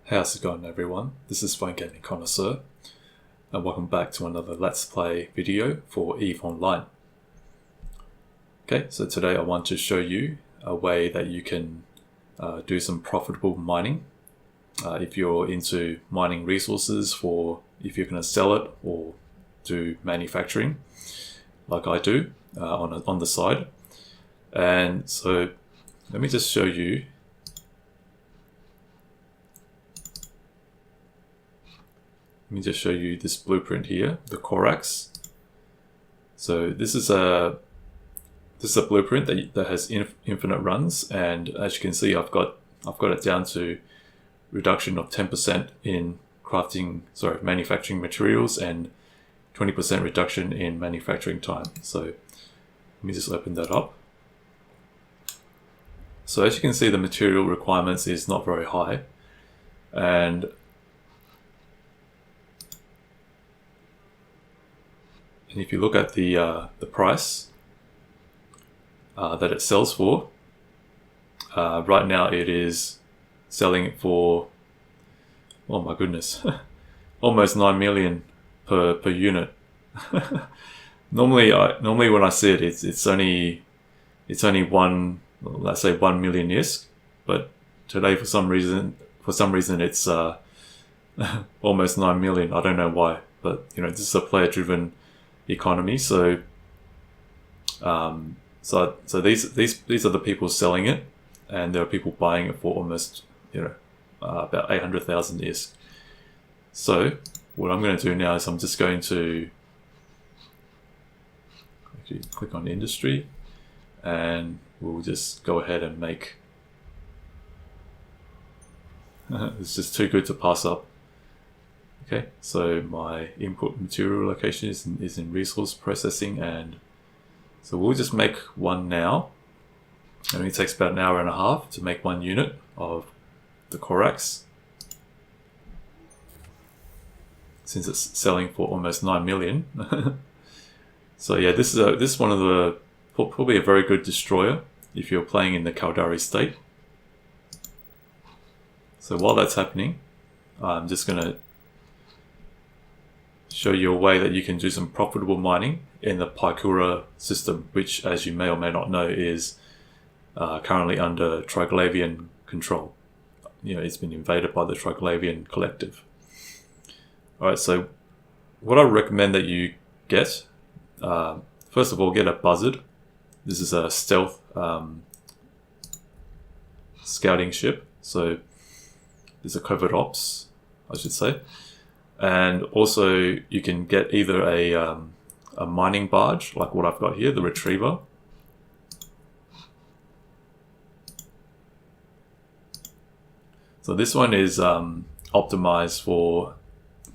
How's it going, everyone? This is Phone Gaming Connoisseur, and welcome back to another Let's Play video for EVE Online. Okay, so today I want to show you a way that you can do some profitable mining. If you're into mining resources for if you're going to sell it or do manufacturing, like I do on the side. And so let me just show you. Let me just show you this blueprint here, the Corax. So this is a blueprint that has infinite runs, and as you can see, I've got it down to reduction of 10% in manufacturing materials and 20% reduction in manufacturing time. So let me just open that up. So as you can see, the material requirements is not very high, and if you look at the price that it sells for, right now it is selling for, oh my goodness, almost 9 million per unit. Normally when I see it, it's only one, let's say 1 million ISK, but today for some reason it's almost 9 million. I don't know why, but this is a player driven economy, so these are the people selling it, and there are people buying it for almost about 800,000 ISK. So what I'm going to do now is I'm just going to actually click on industry, and we'll just go ahead and make it's just too good to pass up. Okay, so my input material location is in resource processing, and so we'll just make one now. It only takes about an hour and a half to make 1 unit of the Corax, since it's selling for almost 9 million. So yeah, this is one of the probably a very good destroyer if you're playing in the Caldari state. So while that's happening, I'm just going to show you a way that you can do some profitable mining in the Piekura system, which, as you may or may not know, is currently under Triglavian control. It's been invaded by the Triglavian collective. Alright, so what I recommend that you get, first of all, get a buzzard. This is a stealth scouting ship, so it's a covert ops, I should say. And also you can get either a mining barge, like what I've got here, the Retriever. So this one is optimized for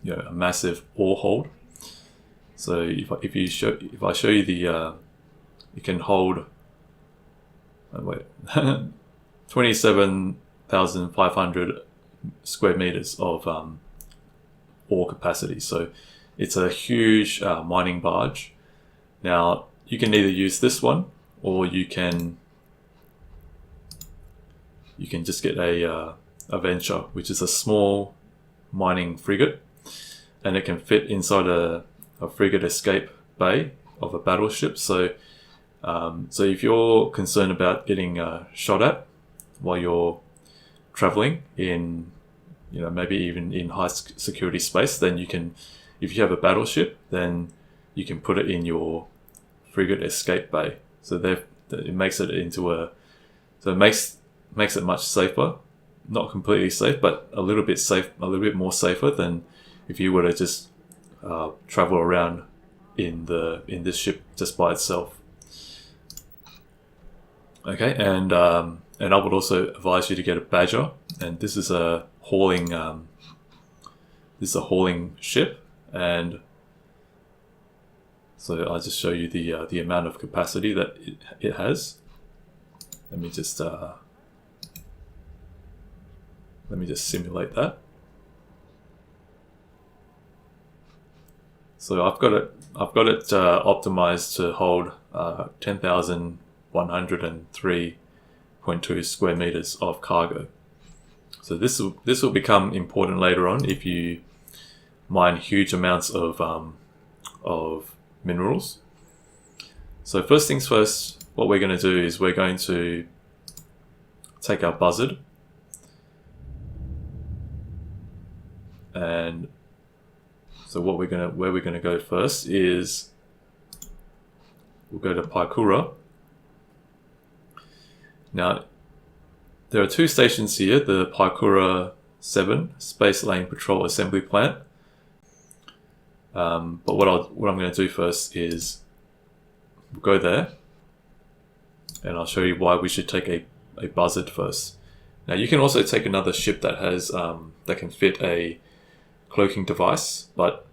a massive ore hold. So if I show you the you can hold 27,500 square meters of ore capacity. So it's a huge mining barge. Now you can either use this one, or you can just get a Venture, which is a small mining frigate, and it can fit inside a frigate escape bay of a battleship. So if you're concerned about getting shot at while you're traveling in maybe even in high security space, then you can, if you have a battleship, then you can put it in your frigate escape bay. So it makes it into makes it much safer. Not completely safe, but a little bit more safer than if you were to just travel around in this ship just by itself. Okay, and I would also advise you to get a Badger, and this is a hauling ship, and so I'll just show you the amount of capacity that it has. Let me just simulate that. So I've got it optimized to hold 10,103.2 square meters of cargo. So this will become important later on if you mine huge amounts of minerals. So first things first, what we're going to do is we're going to take our buzzard, and so where we're gonna go first is we'll go to Piekura. Now there are two stations here: the Piekura 7 Space Lane Patrol Assembly Plant. But what I'm going to do first is we'll go there, and I'll show you why we should take a buzzard first. Now you can also take another ship that has that can fit a cloaking device, but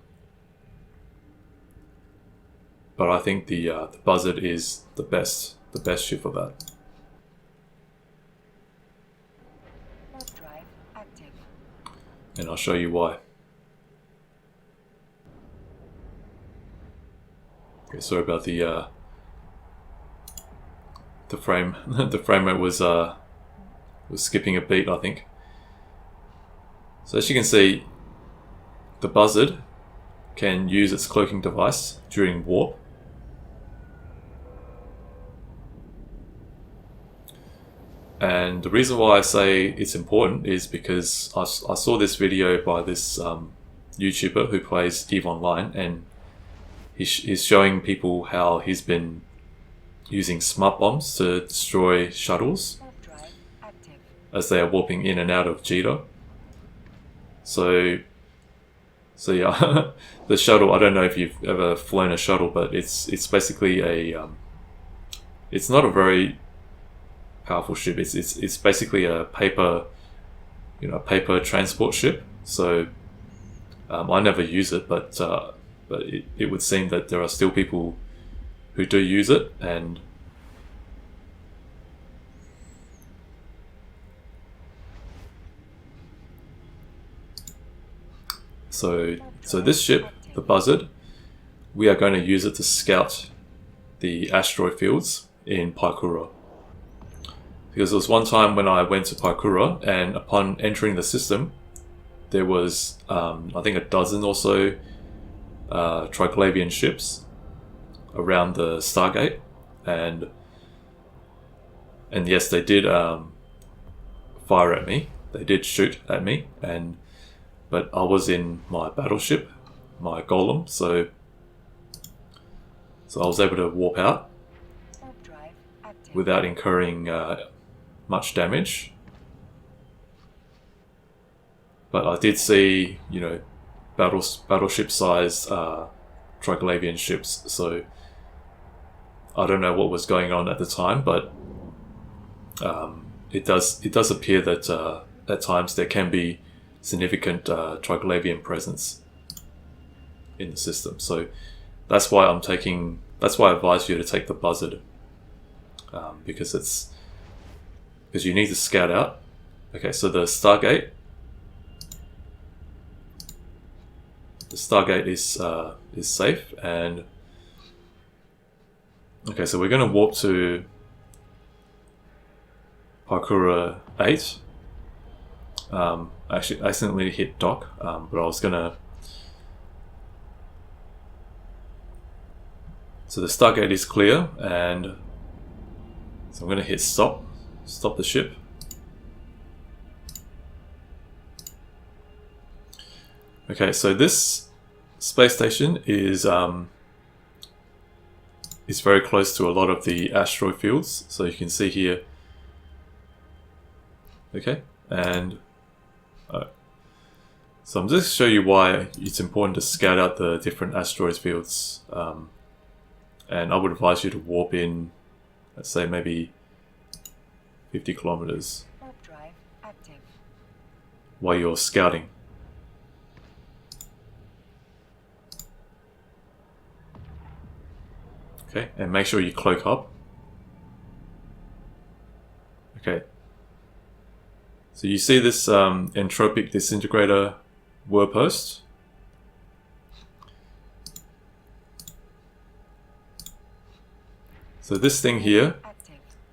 I think the buzzard is the best ship for that. Drive active. And I'll show you why. Okay, sorry about the frame. The frame rate was skipping a beat, I think. So as you can see, the buzzard can use its cloaking device during warp. And the reason why I say it's important is because I saw this video by this YouTuber who plays EVE Online, and he's showing people how he's been using smart bombs to destroy shuttles as they are warping in and out of Jita. So yeah, the shuttle, I don't know if you've ever flown a shuttle, but it's basically it's not a very powerful ship. It's basically a paper transport ship. So I never use it, but it would seem that there are still people who do use it, and so this ship, the Buzzard, we are going to use it to scout the asteroid fields in Piekura. Because there was one time when I went to Piekura, and upon entering the system, there was I think a dozen or so Triglavian ships around the Stargate, and yes, they did fire at me. They did shoot at me, but I was in my battleship, my golem, so I was able to warp out without incurring much damage. But I did see, battleship-sized Triglavian ships, so I don't know what was going on at the time, but it does appear that at times there can be significant Triglavian presence in the system. So that's why I advise you to take the Buzzard, because you need to scout out. Okay, so the Stargate is safe, and okay, so we're going to warp to Piekura 8. Actually, I accidentally hit dock, but I was gonna. So the Stargate is clear, and so I'm going to hit stop the ship. Okay, so this space station is very close to a lot of the asteroid fields, so you can see here. Okay, and so I'm just show you why it's important to scout out the different asteroid fields, and I would advise you to warp in, let's say maybe 50 kilometers while you're scouting. Okay, and make sure you cloak up. Okay. So you see this entropic disintegrator whir post? So this thing here,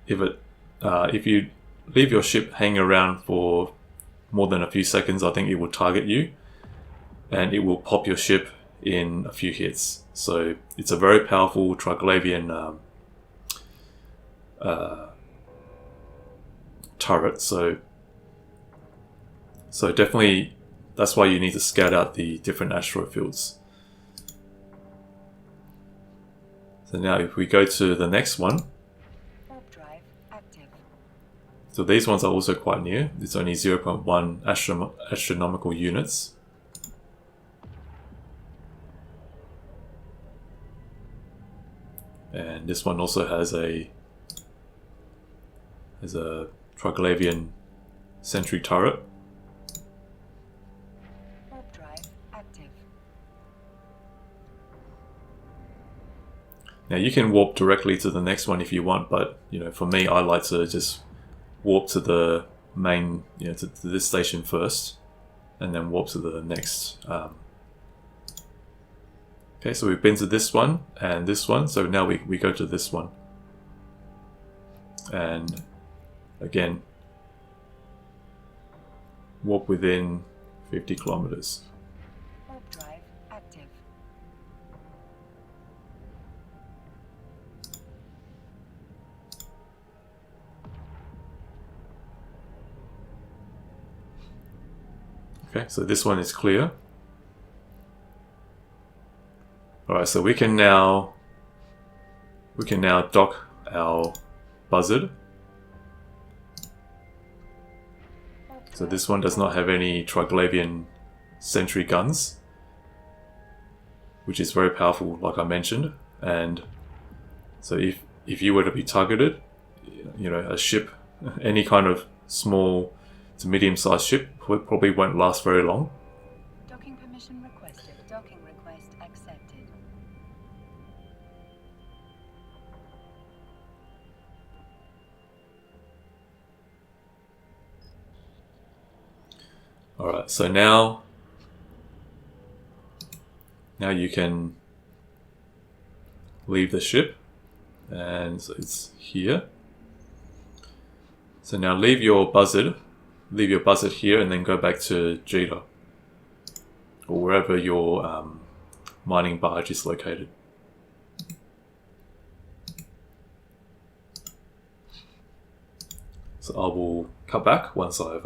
if you leave your ship hanging around for more than a few seconds, I think it will target you and it will pop your ship in a few hits. So it's a very powerful Triglavian turret. So definitely that's why you need to scout out the different asteroid fields. So now if we go to the next one, Warp drive active. so these ones are also quite near. It's only 0.1 astronomical units. And this one also has a Triglavian sentry turret. Warp drive active. Now you can warp directly to the next one if you want, but you know, for me, I like to just warp to the main, you know, to this station first, and then warp to the next. Okay, so we've been to this one and this one, so now we go to this one. And again, warp within 50 kilometers. Warp drive active. Okay, so this one is clear. Alright, so we can now dock our buzzard. So this one does not have any Triglavian sentry guns, which is very powerful, like I mentioned. And so if you were to be targeted, you know, a ship, any kind of small to medium-sized ship, probably won't last very long. Docking permission requested. Docking request accepted. Alright, so now you can leave the ship, and so it's here. So now leave your buzzard here, and then go back to Jita, or wherever your mining barge is located. So I will cut back once I've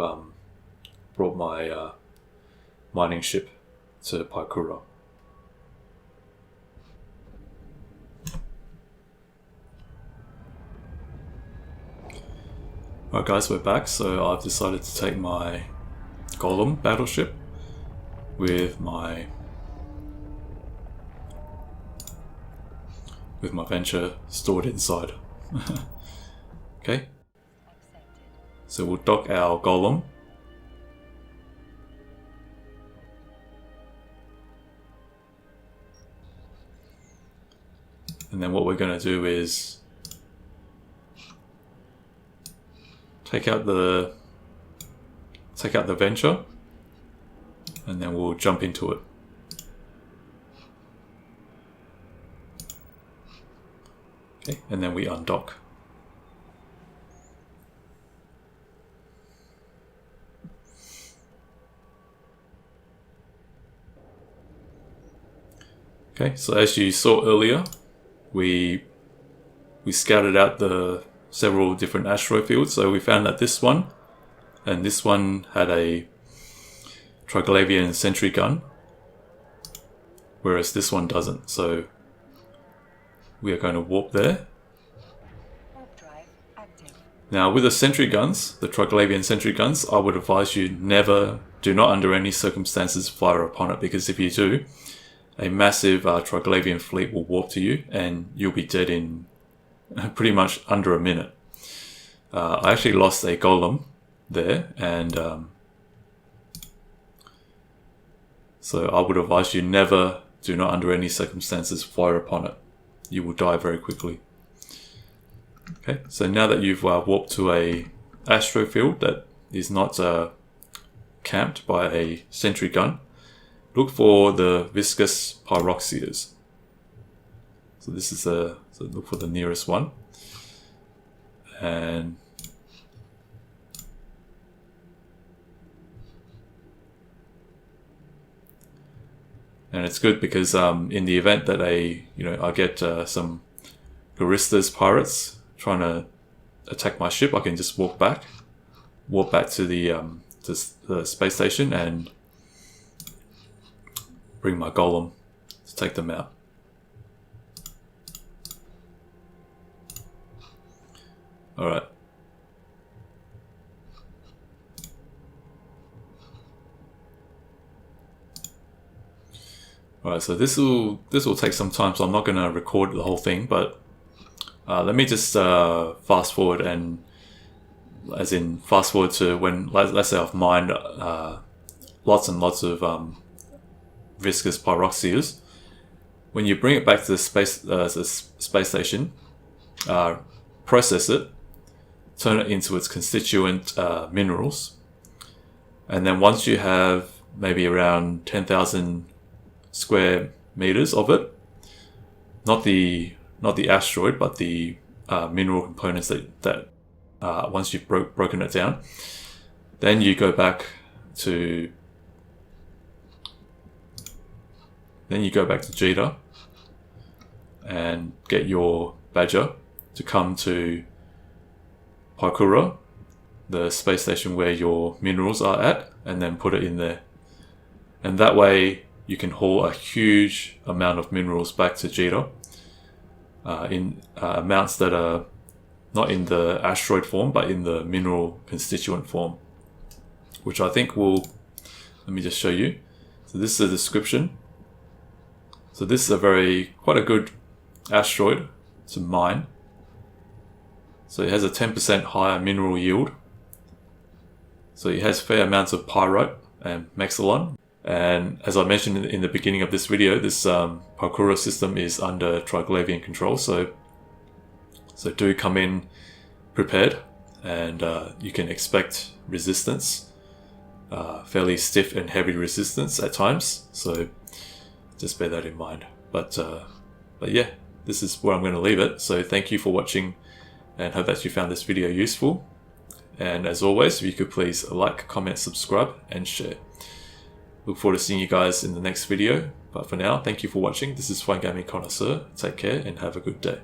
brought my mining ship to Piekura. Alright guys, we're back. So I've decided to take my Golem battleship with my venture stored inside. Okay, so we'll dock our Golem. And then what we're going to do is take out the venture, and then we'll jump into it. Okay, and then we undock. Okay, so as you saw earlier, we scouted out the several different asteroid fields. So we found that this one and this one had a Triglavian sentry gun, whereas this one doesn't. So we are going to warp there. Warp drive active. Now with the sentry guns, the Triglavian sentry guns, I would advise you do not under any circumstances fire upon it, because if you do, a massive Triglavian fleet will warp to you and you'll be dead in pretty much under a minute. I actually lost a Golem there, and so I would advise you do not under any circumstances fire upon it. You will die very quickly. Okay, so now that you've warped to a asteroid field that is not camped by a sentry gun, look for the viscous pyroxiers. So this is so look for the nearest one, and And it's good because in the event that I get some Garistas pirates trying to attack my ship, I can just walk back to the space station and bring my golem to take them out. Alright. Alright, so this will take some time, so I'm not going to record the whole thing, but let me just fast forward to when, let's say I've mined lots and lots of viscous pyroxeas. When you bring it back to the space station, process it, turn it into its constituent minerals, and then once you have maybe around 10,000 square meters of it, not the asteroid, but the mineral components that once you've broken it down, then you go back to Jita and get your badger to come to Piekura, the space station where your minerals are at, and then put it in there. And that way you can haul a huge amount of minerals back to Jita in amounts that are not in the asteroid form, but in the mineral constituent form, which I think will, let me just show you. So this is a description. So this is quite a good asteroid to mine. So it has a 10% higher mineral yield. So it has fair amounts of pyrite and maxillon. And as I mentioned in the beginning of this video, this Piekura system is under Triglavian control. So do come in prepared, and you can expect resistance, fairly stiff and heavy resistance at times. So just bear that in mind. But yeah, this is where I'm going to leave it. So thank you for watching, and hope that you found this video useful. And as always, if you could please like, comment, subscribe, and share. Look forward to seeing you guys in the next video. But for now, thank you for watching. This is Fine Gaming Connoisseur. Take care and have a good day.